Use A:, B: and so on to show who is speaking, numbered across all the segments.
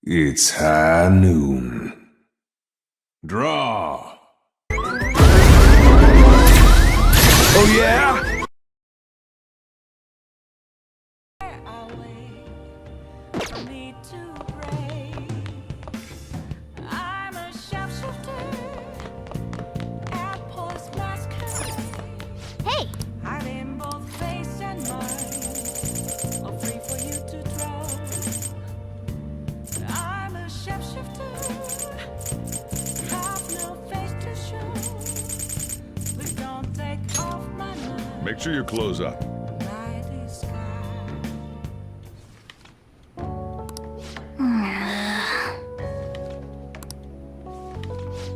A: It's high noon. Draw. Oh yeah?
B: Hey!
A: Make sure you close up.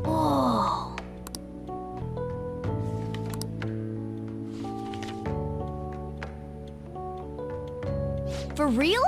B: Whoa. For real?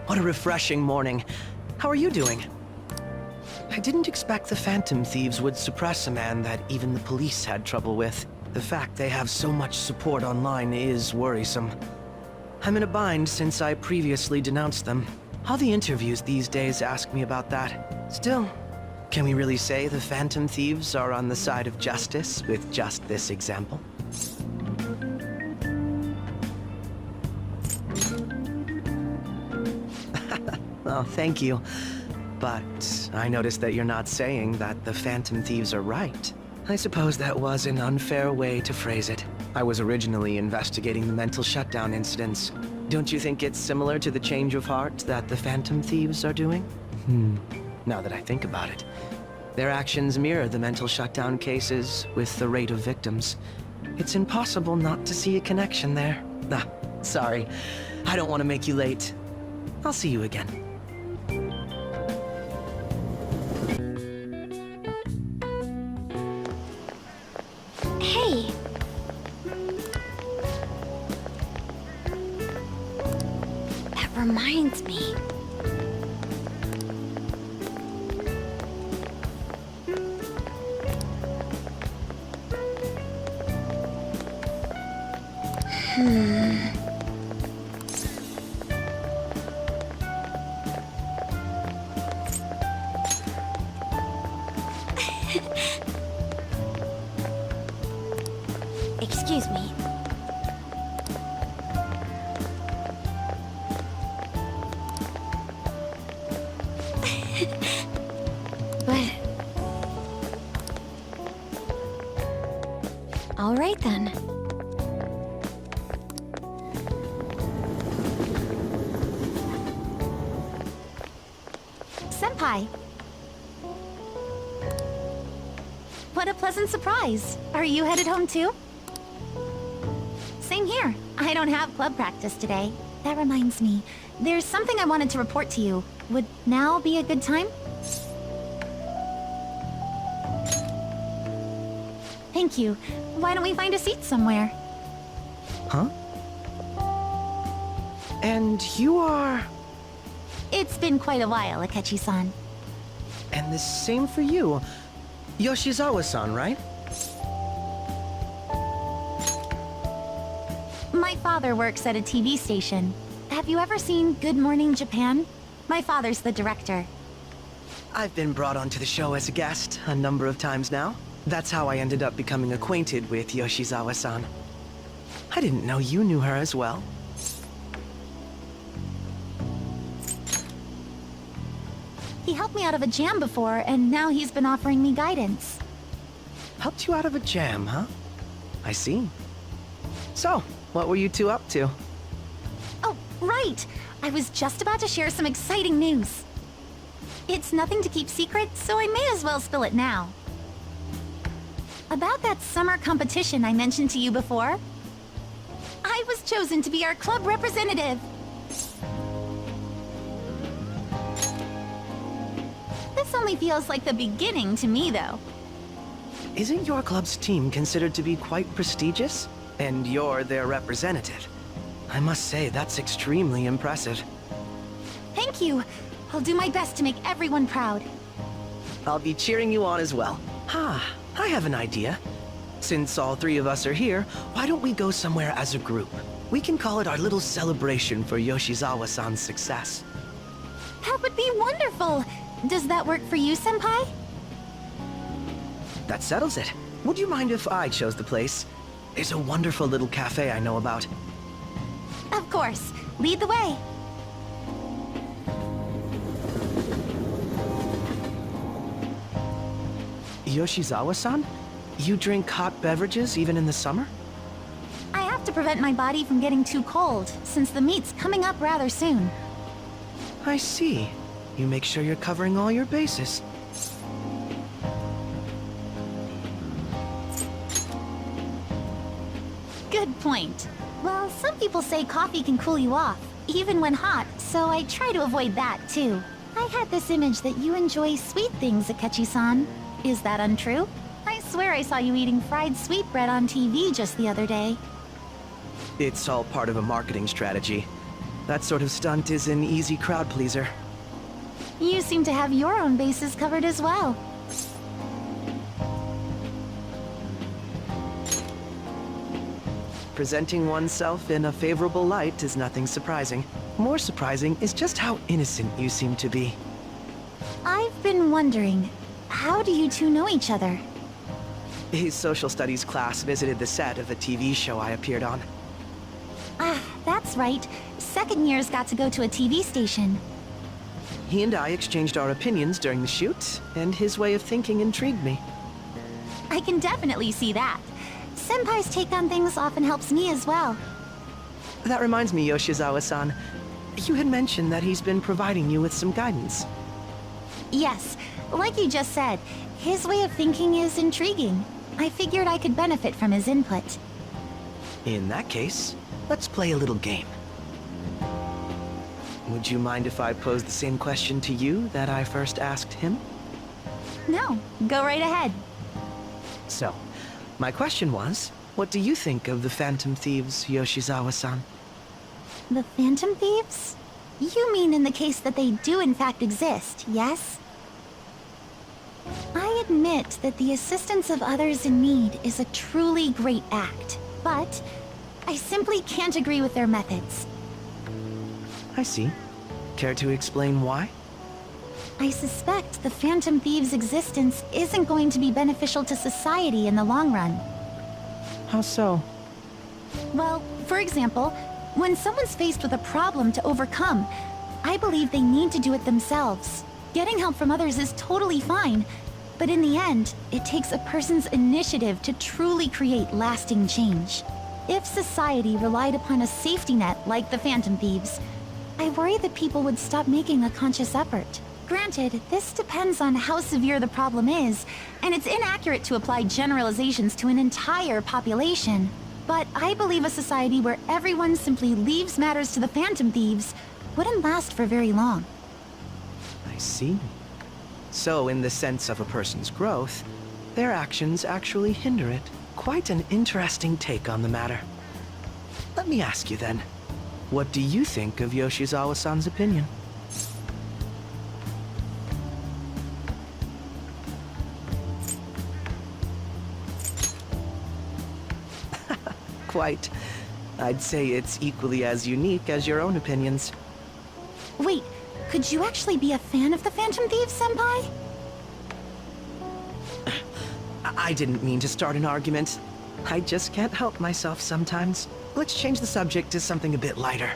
C: What a refreshing morning. How are you doing? I didn't expect the Phantom Thieves would suppress a man that even the police had trouble with. The fact they have so much support online is worrisome. I'm in a bind since I previously denounced them. All the interviews these days ask me about that. Still, can we really say the Phantom Thieves are on the side of justice with just this example? Oh, thank you. But I noticed that you're not saying that the Phantom Thieves are right. I suppose that was an unfair way to phrase it. I was originally investigating the mental shutdown incidents. Don't you think it's similar to the change of heart that the Phantom Thieves are doing? Now that I think about it, their actions mirror the mental shutdown cases with the rate of victims. It's impossible not to see a connection there. Ah, sorry. I don't want to make you late. I'll see you again.
B: Hey! That reminds me. Excuse me. But... all right then. Senpai! What a pleasant surprise! Are you headed home too? Same here. I don't have club practice today. That reminds me, there's something I wanted to report to you. Would now be a good time? Thank you. Why don't we find a seat somewhere?
C: Huh? And you are...
B: It's been quite a while, Akechi-san.
C: And the same for you. Yoshizawa-san, right?
B: My father works at a TV station. Have you ever seen Good Morning Japan? My father's the director.
C: I've been brought onto the show as a guest a number of times now. That's how I ended up becoming acquainted with Yoshizawa-san. I didn't know you knew her as well.
B: He helped me out of a jam before, and now he's been offering me guidance.
C: Helped you out of a jam, huh? I see. So, what were you two up to?
B: Oh, right! I was just about to share some exciting news. It's nothing to keep secret, so I may as well spill it now. About that summer competition I mentioned to you before, I was chosen to be our club representative. This only feels like the beginning to me, though.
C: Isn't your club's team considered to be quite prestigious? And you're their representative. I must say, that's extremely impressive.
B: Thank you. I'll do my best to make everyone proud.
C: I'll be cheering you on as well. I have an idea. Since all three of us are here, why don't we go somewhere as a group? We can call it our little celebration for Yoshizawa-san's success.
B: That would be wonderful. Does that work for you, Senpai?
C: That settles it. Would you mind if I chose the place? There's a wonderful little cafe I know about.
B: Of course. Lead the way.
C: Yoshizawa-san? You drink hot beverages even in the summer?
B: I have to prevent my body from getting too cold, since the meet's coming up rather soon.
C: I see. You make sure you're covering all your bases.
B: Good point. Well, some people say coffee can cool you off, even when hot, so I try to avoid that, too. I had this image that you enjoy sweet things, Akechi-san. Is that untrue? I swear I saw you eating fried sweetbread on TV just the other day.
C: It's all part of a marketing strategy. That sort of stunt is an easy crowd pleaser.
B: You seem to have your own bases covered as well.
C: Presenting oneself in a favorable light is nothing surprising. More surprising is just how innocent you seem to be.
B: I've been wondering, how do you two know each other?
C: His social studies class visited the set of a TV show I appeared on.
B: Ah, that's right. Second years got to go to a TV station.
C: He and I exchanged our opinions during the shoot, and his way of thinking intrigued me.
B: I can definitely see that. Senpai's take on things often helps me as well.
C: That reminds me, Yoshizawa-san. You had mentioned that he's been providing you with some guidance.
B: Yes, like you just said, his way of thinking is intriguing. I figured I could benefit from his input.
C: In that case, let's play a little game. Would you mind if I pose the same question to you that I first asked him?
B: No, go right ahead.
C: So, my question was, what do you think of the Phantom Thieves, Yoshizawa-san?
B: The Phantom Thieves? You mean in the case that they do in fact exist, yes? I admit that the assistance of others in need is a truly great act, but I simply can't agree with their methods.
C: I see. Care to explain why?
B: I suspect the Phantom Thieves' existence isn't going to be beneficial to society in the long run.
C: How so?
B: Well, for example, when someone's faced with a problem to overcome, I believe they need to do it themselves. Getting help from others is totally fine, but in the end, it takes a person's initiative to truly create lasting change. If society relied upon a safety net like the Phantom Thieves, I worry that people would stop making a conscious effort. Granted, this depends on how severe the problem is, and it's inaccurate to apply generalizations to an entire population. But I believe a society where everyone simply leaves matters to the Phantom Thieves wouldn't last for very long.
C: I see. So, in the sense of a person's growth, their actions actually hinder it. Quite an interesting take on the matter. Let me ask you then, what do you think of Yoshizawa-san's opinion? Quite. I'd say it's equally as unique as your own opinions.
B: Wait, could you actually be a fan of the Phantom Thieves, Senpai?
C: I didn't mean to start an argument. I just can't help myself sometimes. Let's change the subject to something a bit lighter.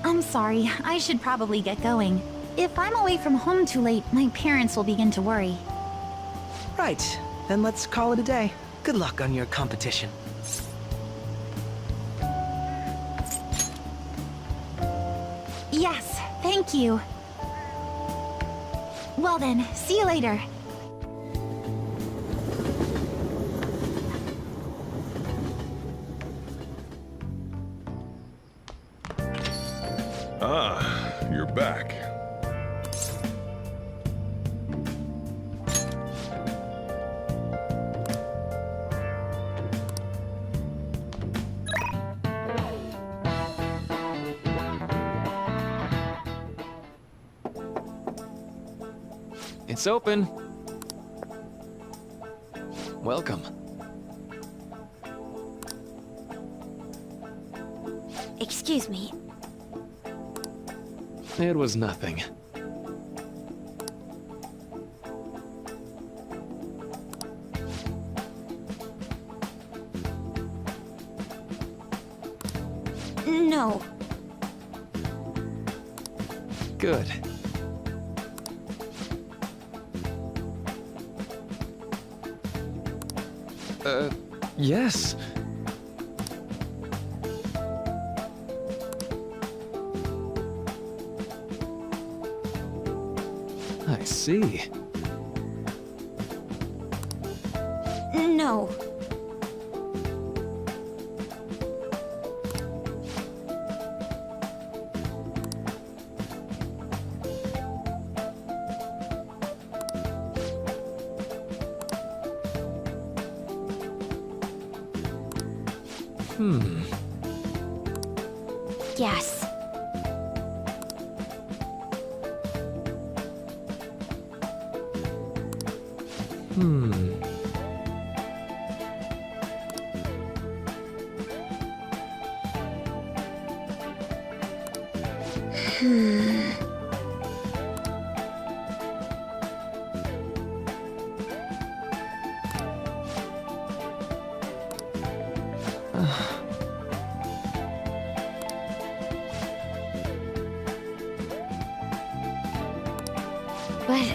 B: I'm sorry, I should probably get going. If I'm away from home too late, my parents will begin to worry.
C: Right, then let's call it a day. Good luck on your competition.
B: Thank you. Well then, see you later.
A: Ah, you're back.
D: It's open. Welcome.
E: Excuse me.
D: It was nothing.
E: No.
D: Good. Yes. I see.
E: No. Yes. But...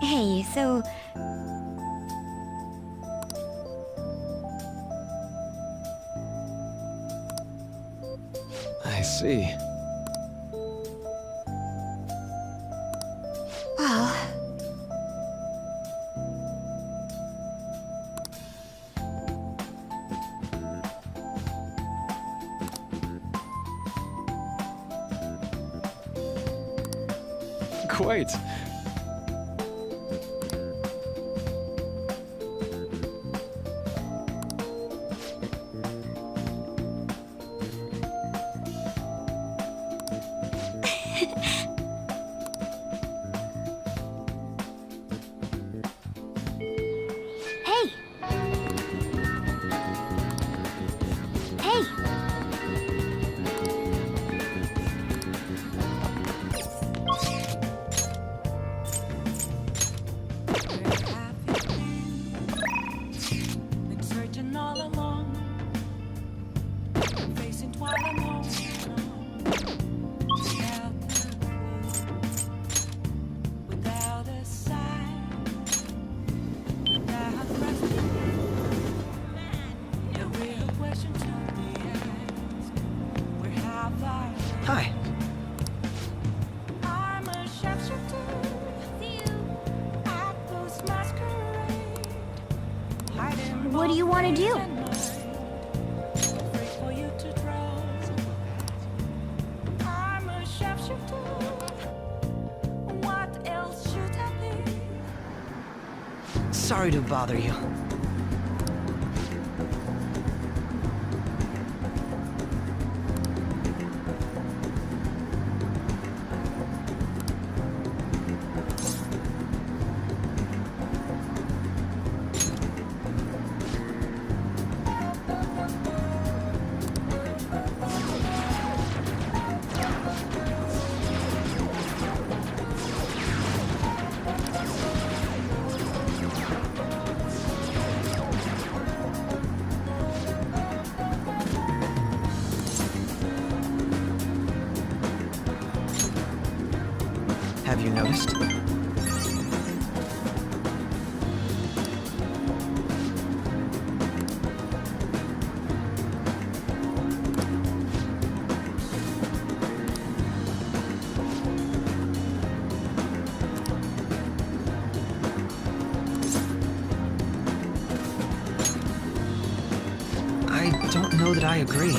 E: Hey, so...
D: I see.
E: Well...
D: Quite.
E: Hey! Hey!
F: Been searching all along, facing twilight alone. Without a sign, without resting. The real question to be asked: where have I been?
C: Hi.
F: I'm a sharpshooter. I post masquerade. Hiding
B: What do you want to do?
F: Afraid for you to trust. I'm a sharpshooter. What else should I be?
C: Sorry to bother you. noticed. I don't know that I agree.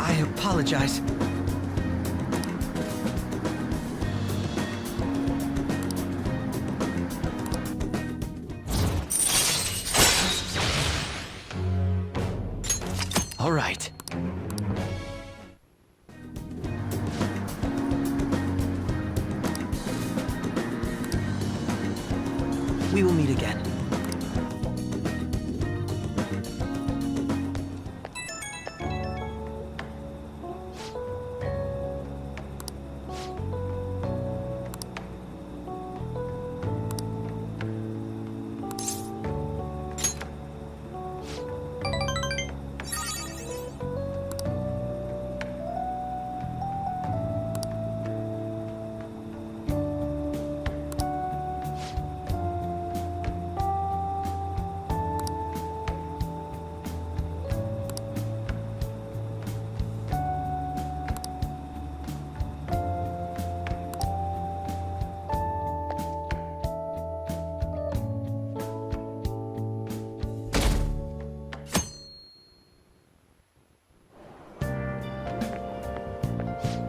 C: I apologize. All right. We will meet again.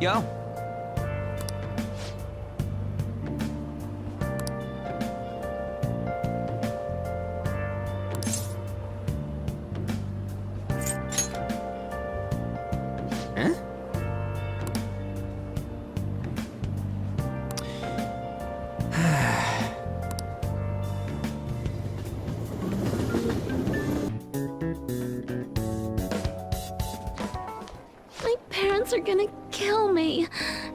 C: Yo. Huh?
G: My parents are gonna kill me.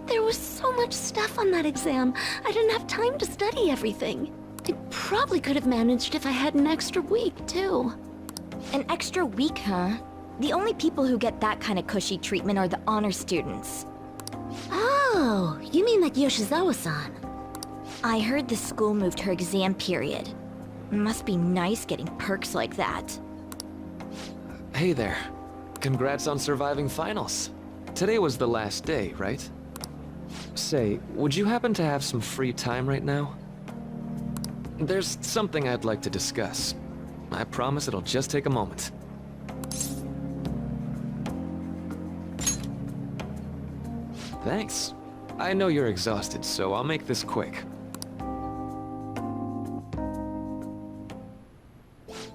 G: There was so much stuff on that exam. I didn't have time to study everything. I probably could have managed if I had an extra week, too.
E: An extra week, huh? The only people who get that kind of cushy treatment are the honor students.
G: Oh, you mean like Yoshizawa-san?
E: I heard the school moved her exam period. Must be nice getting perks like that.
D: Hey there. Congrats on surviving finals. Today was the last day, right? Say, would you happen to have some free time right now? There's something I'd like to discuss. I promise it'll just take a moment. Thanks. I know you're exhausted, so I'll make this quick.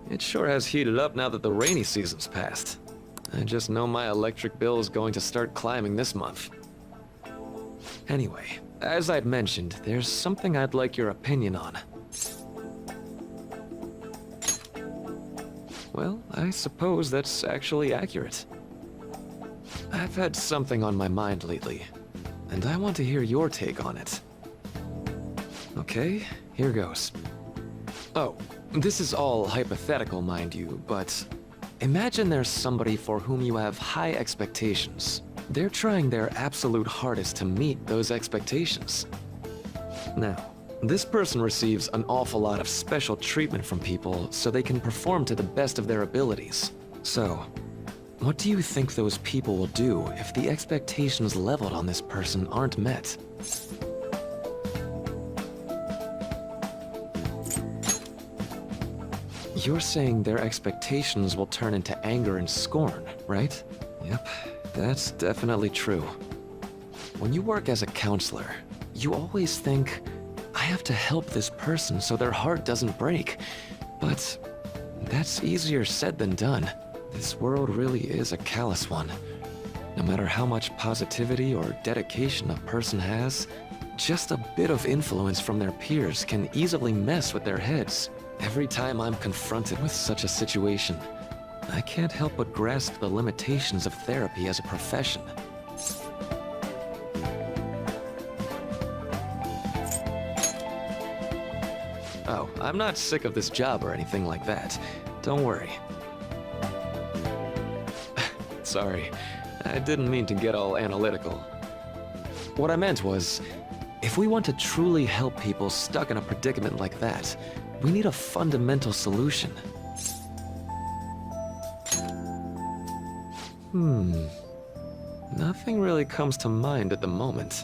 D: It sure has heated up now that the rainy season's passed. I just know my electric bill is going to start climbing this month. Anyway, as I'd mentioned, there's something I'd like your opinion on. Well, I suppose that's actually accurate. I've had something on my mind lately, and I want to hear your take on it. Okay, here goes. Oh, this is all hypothetical, mind you, but imagine there's somebody for whom you have high expectations. They're trying their absolute hardest to meet those expectations. Now, this person receives an awful lot of special treatment from people so they can perform to the best of their abilities. So, what do you think those people will do if the expectations leveled on this person aren't met? You're saying their expectations will turn into anger and scorn, right? Yep, that's definitely true. When you work as a counselor, you always think, I have to help this person so their heart doesn't break. But that's easier said than done. This world really is a callous one. No matter how much positivity or dedication a person has, just a bit of influence from their peers can easily mess with their heads. Every time I'm confronted with such a situation, I can't help but grasp the limitations of therapy as a profession. Oh, I'm not sick of this job or anything like that. Don't worry. Sorry, I didn't mean to get all analytical. What I meant was, if we want to truly help people stuck in a predicament like that, we need a fundamental solution. Nothing really comes to mind at the moment.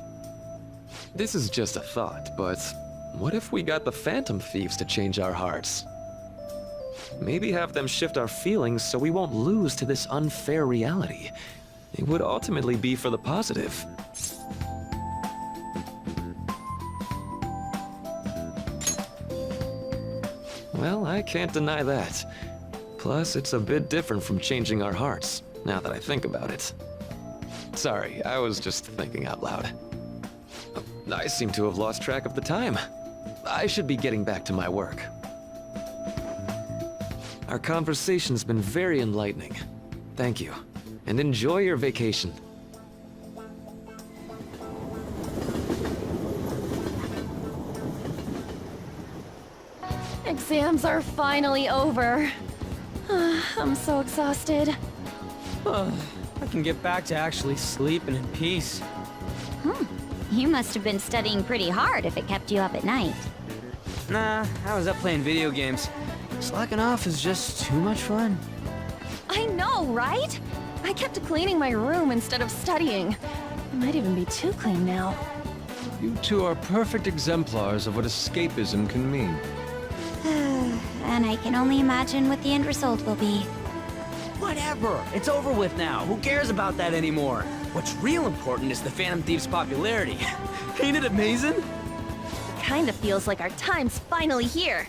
D: This is just a thought, but what if we got the Phantom Thieves to change our hearts? Maybe have them shift our feelings so we won't lose to this unfair reality. It would ultimately be for the positive. Well, I can't deny that. Plus, it's a bit different from changing our hearts, now that I think about it. Sorry, I was just thinking out loud. I seem to have lost track of the time. I should be getting back to my work. Our conversation's been very enlightening. Thank you, and enjoy your vacation.
H: Exams are finally over. I'm so exhausted.
I: I can get back to actually sleeping in peace.
E: You must have been studying pretty hard if it kept you up at night.
I: Nah, I was up playing video games. Slacking off is just too much fun.
H: I know, right? I kept cleaning my room instead of studying. It might even be too clean now.
A: You two are perfect exemplars of what escapism can mean.
E: And I can only imagine what the end result will be.
I: Whatever, it's over with now. Who cares about that anymore? What's real important is the Phantom Thieves' popularity. Ain't it amazing?
H: Kinda feels like our time's finally here.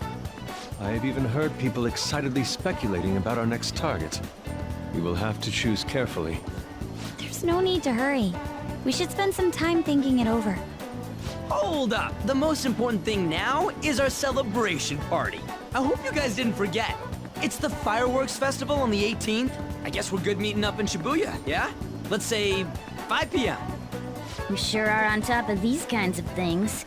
A: I have even heard people excitedly speculating about our next target. We will have to choose carefully.
E: There's no need to hurry. We should spend some time thinking it over.
I: Hold up! The most important thing now is our celebration party. I hope you guys didn't forget. It's the fireworks festival on the 18th. I guess we're good meeting up in Shibuya, yeah? Let's say 5 p.m.
E: You sure are on top of these kinds of things.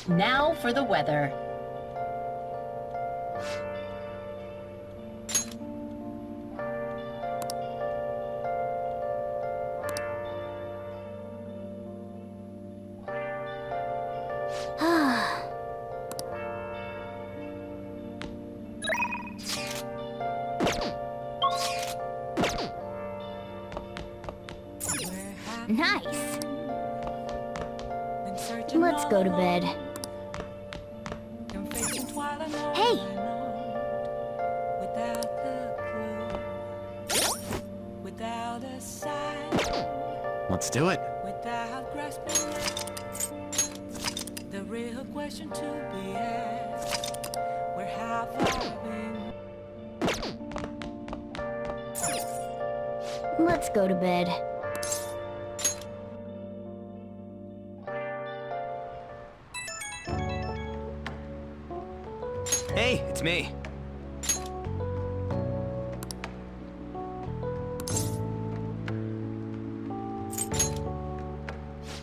J: Now for the weather.
E: Nice. Let's go to bed. Hey!
I: Let's do it.
F: Without grasping the real question to be asked, where have I been?
E: Let's go to bed.
I: Hey, it's me.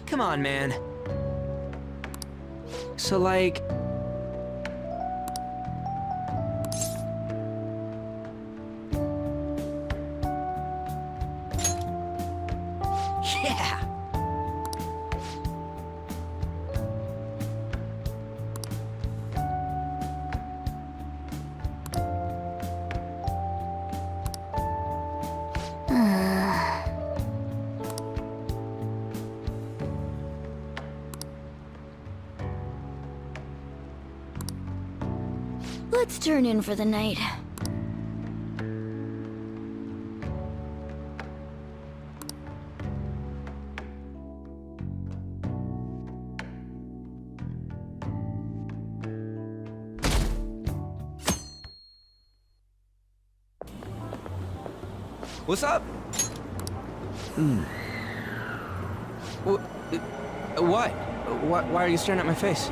I: Come on, man. So, like... Yeah!
E: Let's turn in for the night.
I: What's up? What? Why are you staring at my face?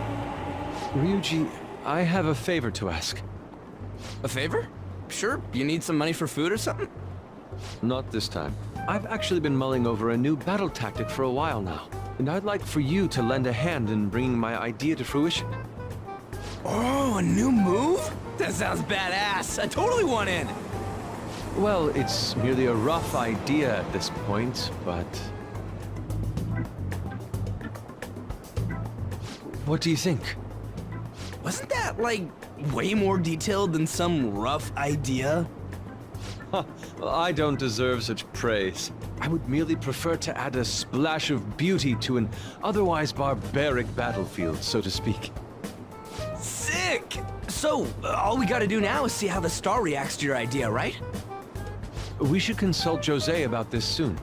A: Ryuji, I have a favor to ask.
I: A favor? Sure, you need some money for food or something?
A: Not this time. I've actually been mulling over a new battle tactic for a while now, and I'd like for you to lend a hand in bringing my idea to fruition.
I: Oh, a new move? That sounds badass. I totally want in.
A: Well, it's merely a rough idea at this point, but... What do you think?
I: Wasn't that, like, way more detailed than some rough idea?
A: Well, I don't deserve such praise. I would merely prefer to add a splash of beauty to an otherwise barbaric battlefield, so to speak.
I: Sick! So, all we gotta do now is see how the star reacts to your idea, right?
A: We should consult Jose about this soon.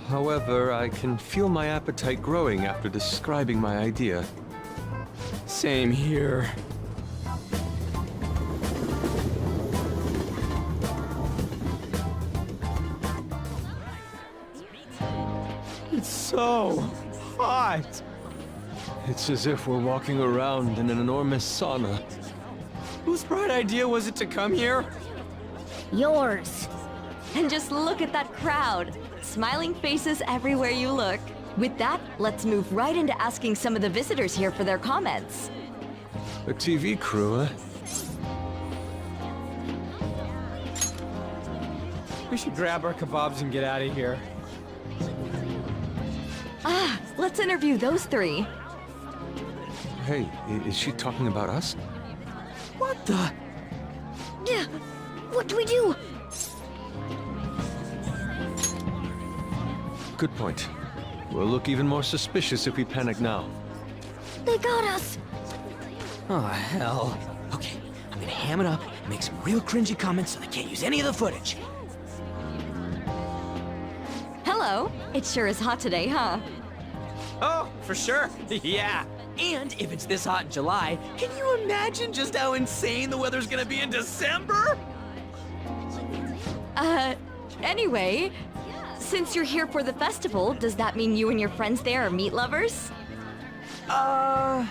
A: However, I can feel my appetite growing after describing my idea.
I: Same here. It's so hot.
A: It's as if we're walking around in an enormous sauna.
I: Whose bright idea was it to come here?
E: Yours. And just look at that crowd. Smiling faces everywhere you look. With that, let's move right into asking some of the visitors here for their comments.
A: A TV crew, huh?
I: We should grab our kebabs and get out of here.
E: Let's interview those three.
A: Hey, is she talking about us?
I: What the?
E: Yeah, what do we do?
A: Good point. We'll look even more suspicious if we panic now.
E: They got us.
I: Oh, hell. Okay, I'm gonna ham it up and make some real cringy comments so they can't use any of the footage.
E: Hello. It sure is hot today, huh?
I: Oh, for sure. Yeah. And if it's this hot in July, can you imagine just how insane the weather's gonna be in December?
E: Anyway, since you're here for the festival, does that mean you and your friends there are meat lovers?
I: I'd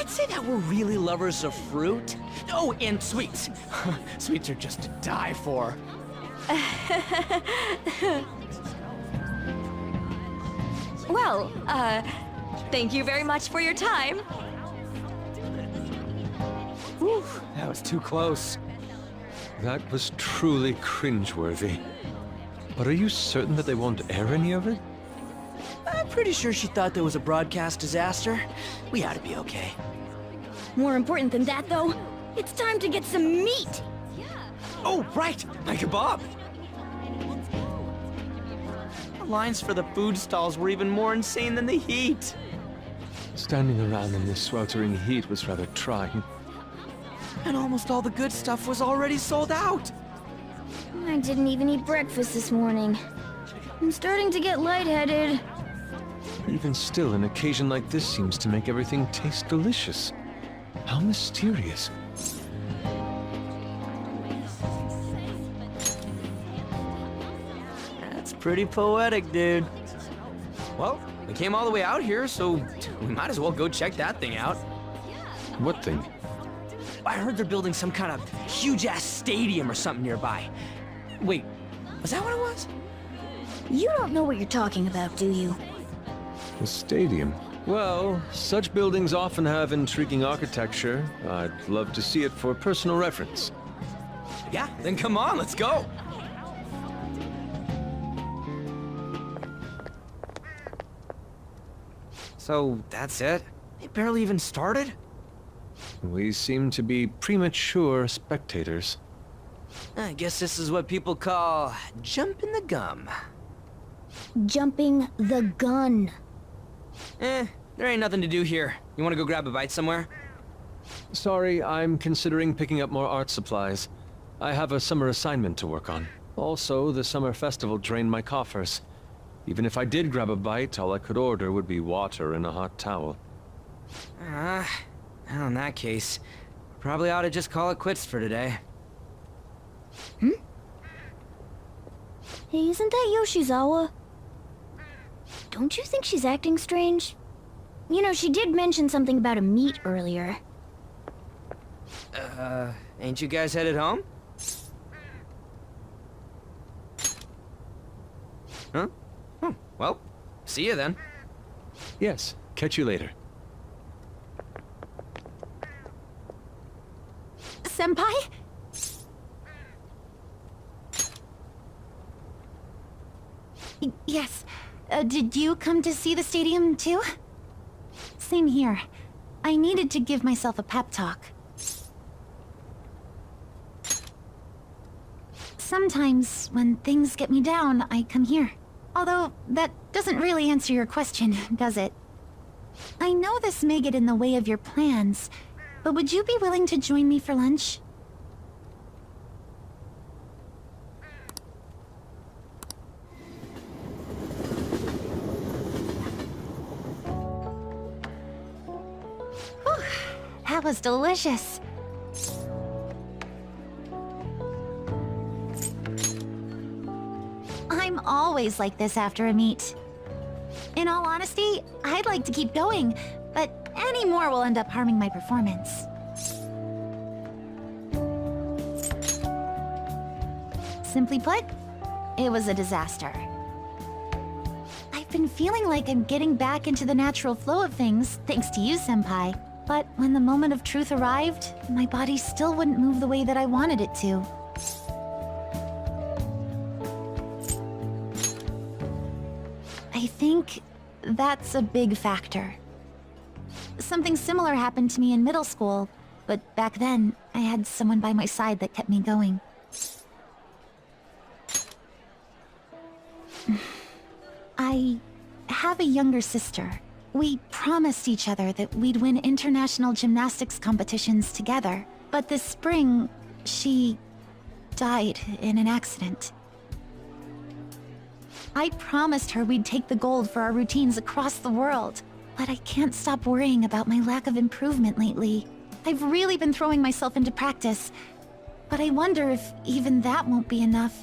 I: say that we're really lovers of fruit. Oh, and sweets. Sweets are just to die for.
E: Well, thank you very much for your time.
I: Whew, that was too close.
A: That was truly cringeworthy. But are you certain that they won't air any of it?
I: I'm pretty sure she thought there was a broadcast disaster. We ought to be okay.
E: More important than that, though, it's time to get some meat.
I: Oh, right! My kebab! The lines for the food stalls were even more insane than the heat.
A: Standing around in this sweltering heat was rather trying.
I: And almost all the good stuff was already sold out.
G: I didn't even eat breakfast this morning. I'm starting to get lightheaded.
A: Even still, an occasion like this seems to make everything taste delicious. How mysterious.
I: That's pretty poetic, dude. Well, we came all the way out here, so we might as well go check that thing out.
A: What thing?
I: I heard they're building some kind of huge-ass stadium or something nearby. Wait, was that what it was?
G: You don't know what you're talking about, do you?
A: A stadium. Well, such buildings often have intriguing architecture. I'd love to see it for personal reference.
I: Yeah, then come on, let's go. So, that's it? It barely even started?
A: We seem to be premature spectators.
I: I guess this is what people call jumping the gum.
G: Jumping the gun.
I: There ain't nothing to do here. You wanna go grab a bite somewhere?
A: Sorry, I'm considering picking up more art supplies. I have a summer assignment to work on. Also, the summer festival drained my coffers. Even if I did grab a bite, all I could order would be water and a hot towel.
I: Well, in that case, probably ought to just call it quits for today.
G: Hey, isn't that Yoshizawa? Don't you think she's acting strange? You know, she did mention something about a meet earlier.
I: Ain't you guys headed home? Huh? Well, see you then.
A: Yes, catch you later.
B: Senpai? Yes. Did you come to see the stadium too? Same here. I needed to give myself a pep talk. Sometimes, when things get me down, I come here. Although, that doesn't really answer your question, does it? I know this may get in the way of your plans, but would you be willing to join me for lunch? Whew, that was delicious. I'm always like this after a meet. In all honesty, I'd like to keep going, but any more will end up harming my performance. Simply put, it was a disaster. I've been feeling like I'm getting back into the natural flow of things, thanks to you, Senpai. But when the moment of truth arrived, my body still wouldn't move the way that I wanted it to. I think that's a big factor. Something similar happened to me in middle school, but back then, I had someone by my side that kept me going. I have a younger sister. We promised each other that we'd win international gymnastics competitions together. But this spring, she died in an accident. I promised her we'd take the gold for our routines across the world. But I can't stop worrying about my lack of improvement lately. I've really been throwing myself into practice, but I wonder if even that won't be enough.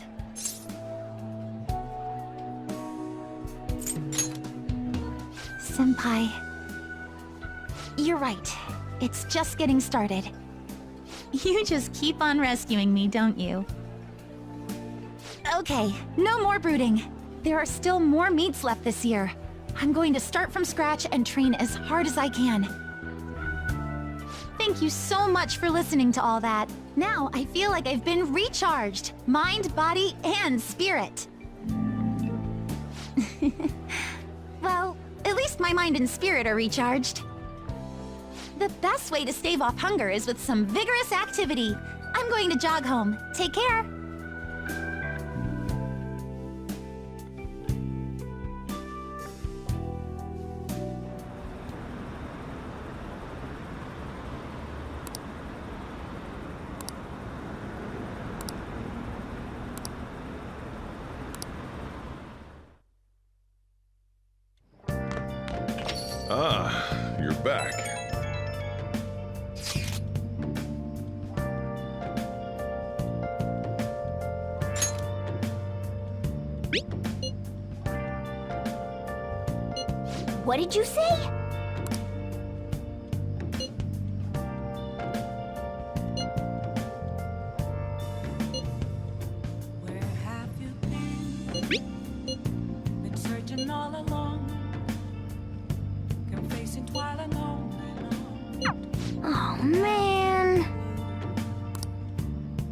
B: Senpai, you're right. It's just getting started. You just keep on rescuing me, don't you? Okay, no more brooding. There are still more meets left this year. I'm going to start from scratch and train as hard as I can. Thank you so much for listening to all that. Now I feel like I've been recharged. Mind, body, and spirit. Well, at least my mind and spirit are recharged. The best way to stave off hunger is with some vigorous activity. I'm going to jog home. Take care.
K: Ah, you're back.
G: What did you say?
F: Where have you been? Been searching all along. Confessing while alone.
G: Oh, man.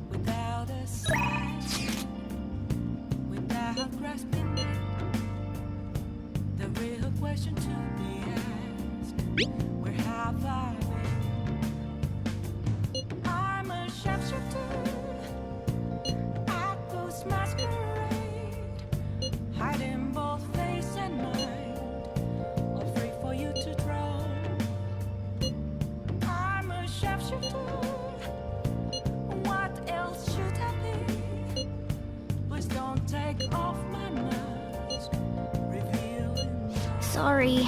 F: Without a sign, without grasping it. The real question to be asked: where have I been? I'm a sharpshooter at Ghost Masquerade, hiding both face and mind, all free for you to draw. I'm a sharpshooter. What else should I be? Please don't take off my mask, revealing.
G: Sorry.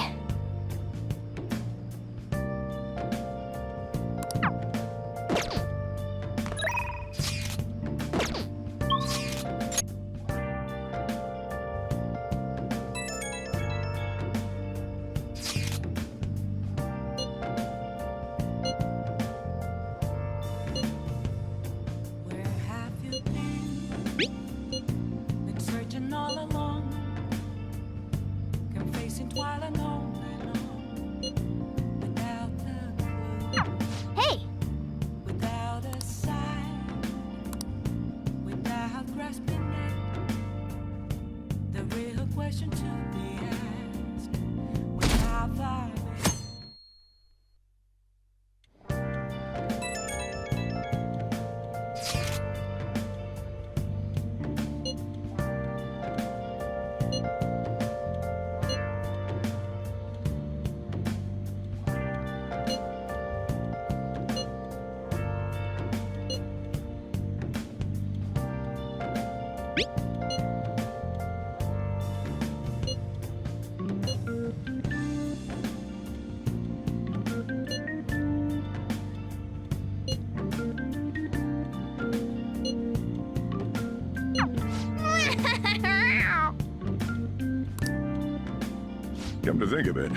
K: Come to think of it,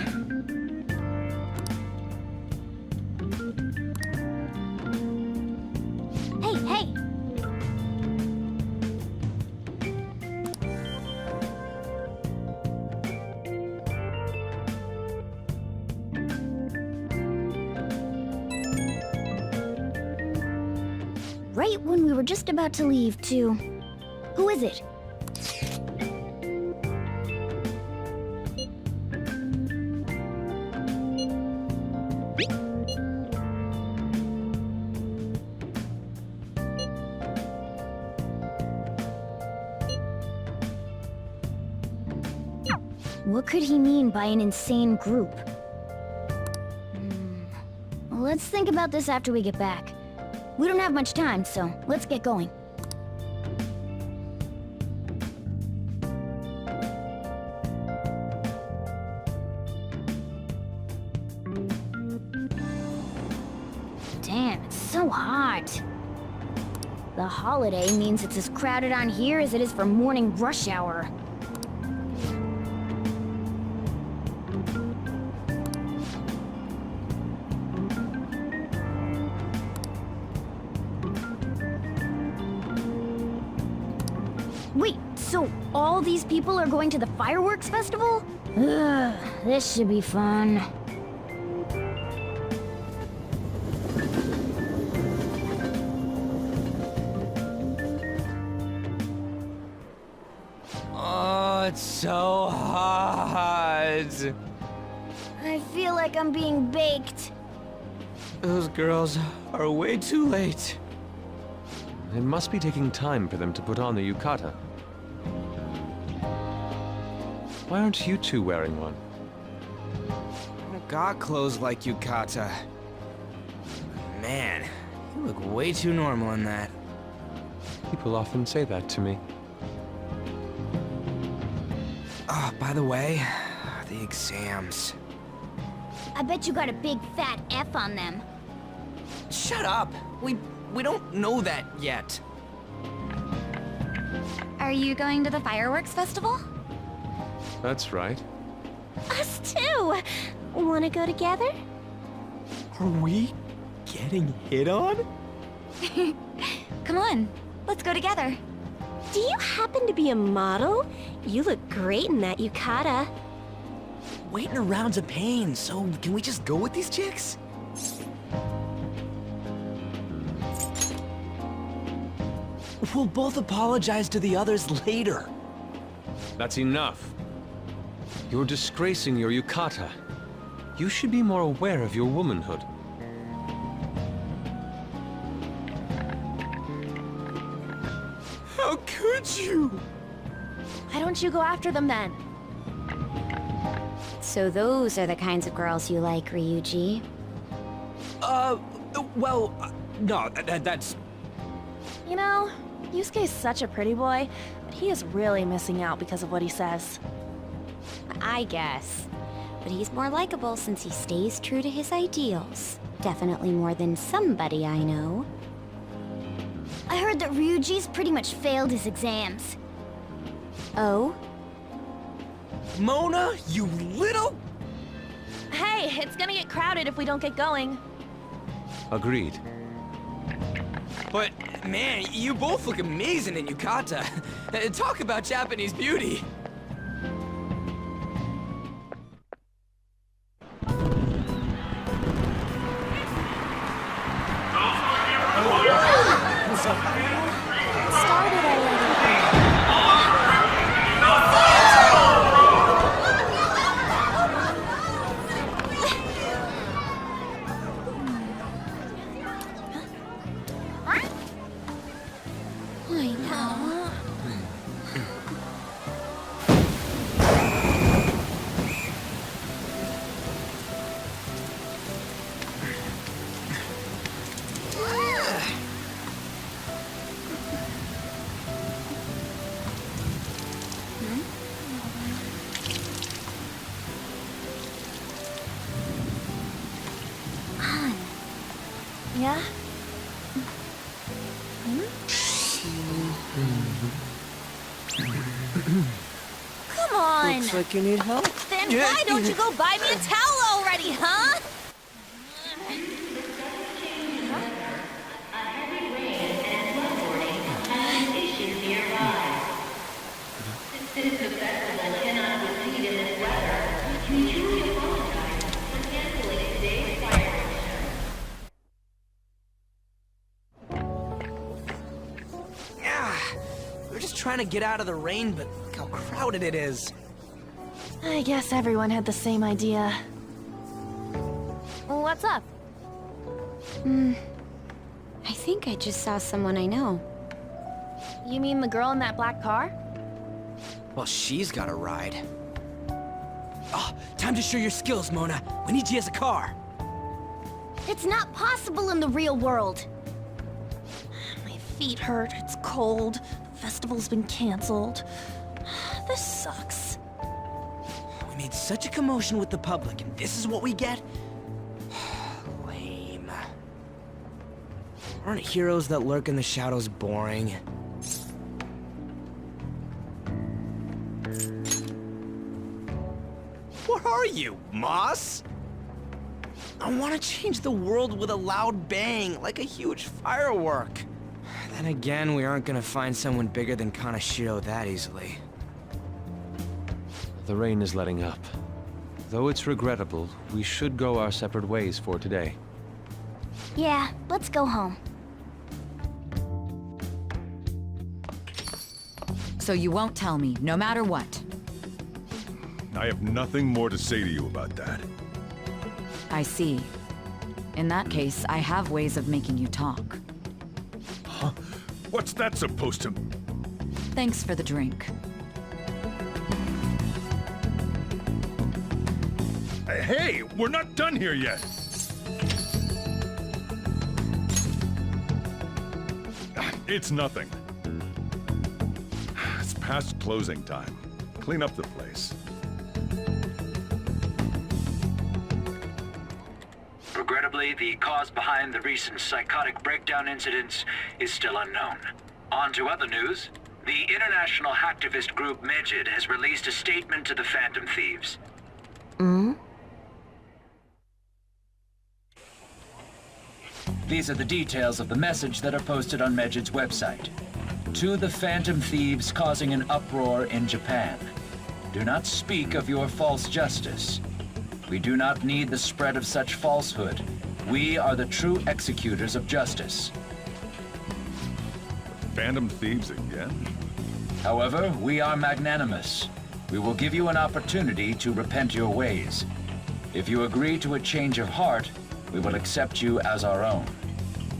B: Hey, hey! Right when we were just about to leave, too. Who is it? What could he mean by an insane group? Let's think about this after we get back. We don't have much time, so let's get going. Damn, it's so hot. The holiday means it's as crowded on here as it is for morning rush hour. Wait, so all these people are going to the fireworks festival? Ugh, this should be fun.
I: Oh, it's so hot.
B: I feel like I'm being baked.
I: Those girls are way too late.
A: It must be taking time for them to put on the yukata. Why aren't you two wearing one?
I: I got clothes like yukata. Man, you look way too normal in that.
A: People often say that to me.
I: Oh, by the way, the exams.
B: I bet you got a big fat F on them.
I: Shut up! We don't know that yet.
B: Are you going to the fireworks festival?
A: That's right.
G: Us too! Wanna go together?
I: Are we getting hit on?
B: Come on, let's go together.
G: Do you happen to be a model? You look great in that yukata.
I: Waiting around's a pain, so can we just go with these chicks? We'll both apologize to the others later.
A: That's enough. You're disgracing your yukata. You should be more aware of your womanhood.
I: How could you?
H: Why don't you go after them then?
B: So those are the kinds of girls you like, Ryuji.
I: Well, no, that's...
H: You know, Yusuke's such a pretty boy, but he is really missing out because of what he says.
B: I guess. But he's more likable since he stays true to his ideals. Definitely more than somebody I know. I heard that Ryuji's pretty much failed his exams. Oh?
I: Mona, you little...
H: Hey, it's gonna get crowded if we don't get going.
A: Agreed.
I: But, man, you both look amazing in yukata. Talk about Japanese beauty.
B: Started already. I know.
H: Yeah? Come on!
C: Looks like you need help.
H: Then why don't you go buy me a towel already, huh?
I: We're just trying to get out of the rain, but look how crowded it is.
H: I guess everyone had the same idea. What's up?
E: I think I just saw someone I know.
H: You mean the girl in that black car?
I: Well, she's got a ride. Oh, time to show your skills, Mona. We need you as a car.
B: It's not possible in the real world.
H: My feet hurt, it's cold, the festival's been canceled. This sucks.
I: We made such a commotion with the public, and this is what we get? Lame. Aren't heroes that lurk in the shadows boring? What are you, Moss? I want to change the world with a loud bang, like a huge firework. Then again, we aren't gonna find someone bigger than Kanashiro that easily.
A: The rain is letting up. Though it's regrettable, we should go our separate ways for today.
B: Yeah, let's go home.
L: So you won't tell me, no matter what.
K: I have nothing more to say to you about that.
L: I see. In that case, I have ways of making you talk.
K: Huh? What's that supposed to...
L: Thanks for the drink.
K: Hey, we're not done here yet! It's nothing. It's past closing time. Clean up the place.
M: Regrettably, the cause behind the recent psychotic breakdown incidents is still unknown. On to other news. The international hacktivist group Megid has released a statement to the Phantom Thieves. These are the details of the message that are posted on Megid's website. To the Phantom Thieves causing an uproar in Japan. Do not speak of your false justice. We do not need the spread of such falsehood. We are the true executors of justice.
K: Phantom Thieves again?
M: However, we are magnanimous. We will give you an opportunity to repent your ways. If you agree to a change of heart, we will accept you as our own.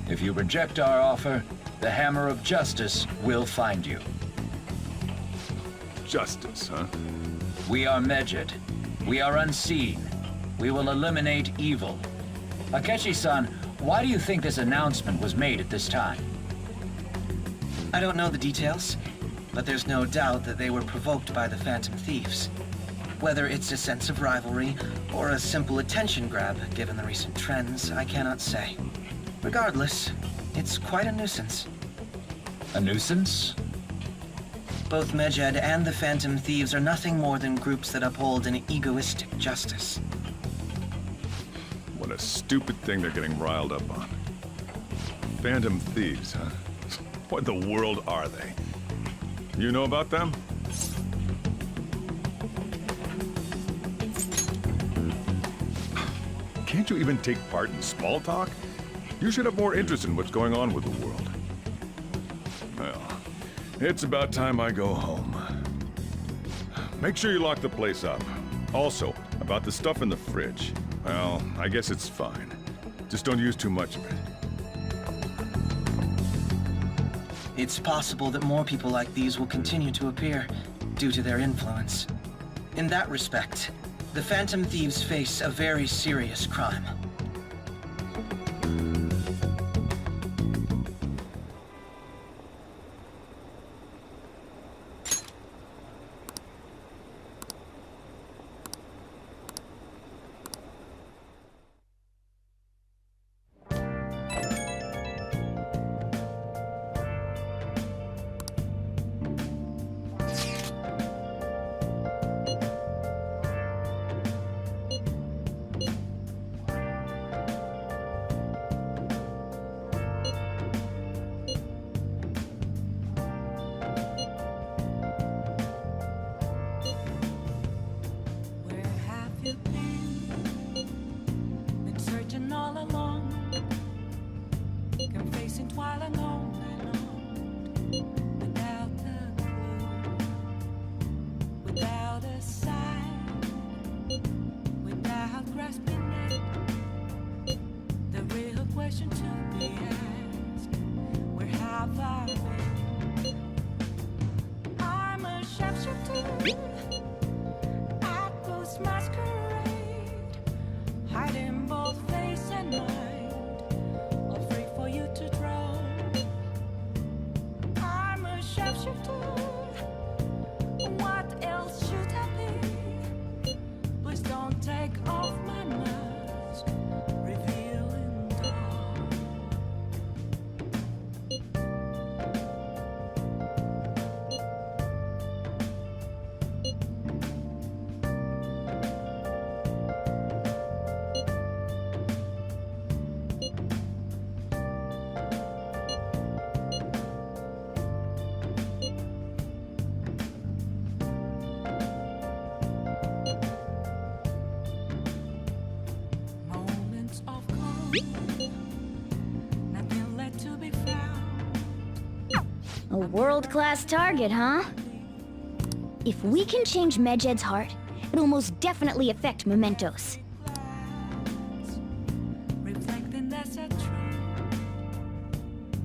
M: If you reject our offer, the hammer of justice will find you.
K: Justice, huh?
M: We are Megid. We are unseen. We will eliminate evil. Akechi-san, why do you think this announcement was made at this time?
C: I don't know the details, but there's no doubt that they were provoked by the Phantom Thieves. Whether it's a sense of rivalry or a simple attention grab, given the recent trends, I cannot say. Regardless, it's quite a nuisance.
M: A nuisance?
C: Both Megid and the Phantom Thieves are nothing more than groups that uphold an egoistic justice.
K: What a stupid thing they're getting riled up on. Phantom Thieves, huh? What in the world are they? You know about them? Can't you even take part in small talk? You should have more interest in what's going on with the world. Well, it's about time I go home. Make sure you lock the place up. Also, about the stuff in the fridge. Well, I guess it's fine. Just don't use too much of it.
C: It's possible that more people like these will continue to appear due to their influence. In that respect, the Phantom Thieves face a very serious crime.
F: at ghost masquerade, hiding both face and mind, all free for you to draw. I'm a shapeshifter. What else should I be? Please don't take off my mask, revealing dawn. Moments of calm, nothing left to be found.
G: A world-class target, huh? If we can change Medjed's heart, it'll most definitely affect Mementos.
F: Reflecting that's a truth.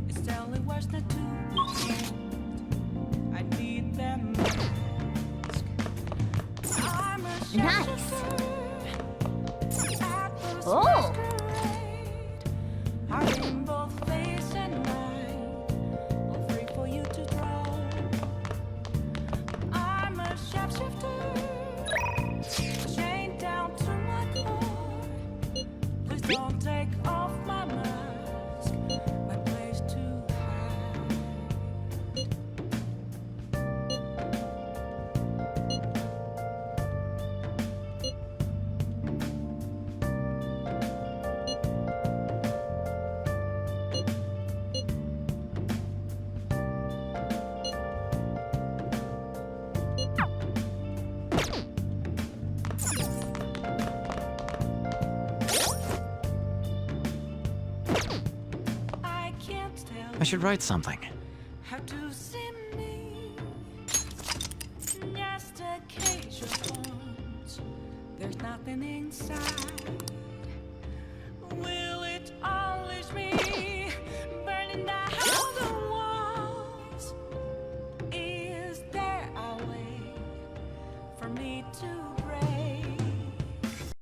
F: It's telling words not to be told. I need them. I'm a
G: Nice.
F: oh.
G: Oh!
F: Hiding both face and mind, all free for you to draw. I'm a shapeshifter, chained down to my core. Please don't take off my mask, my place to hide. I can't tell
I: I should write something.
F: how to see me. Just a cage of bones. There's nothing inside.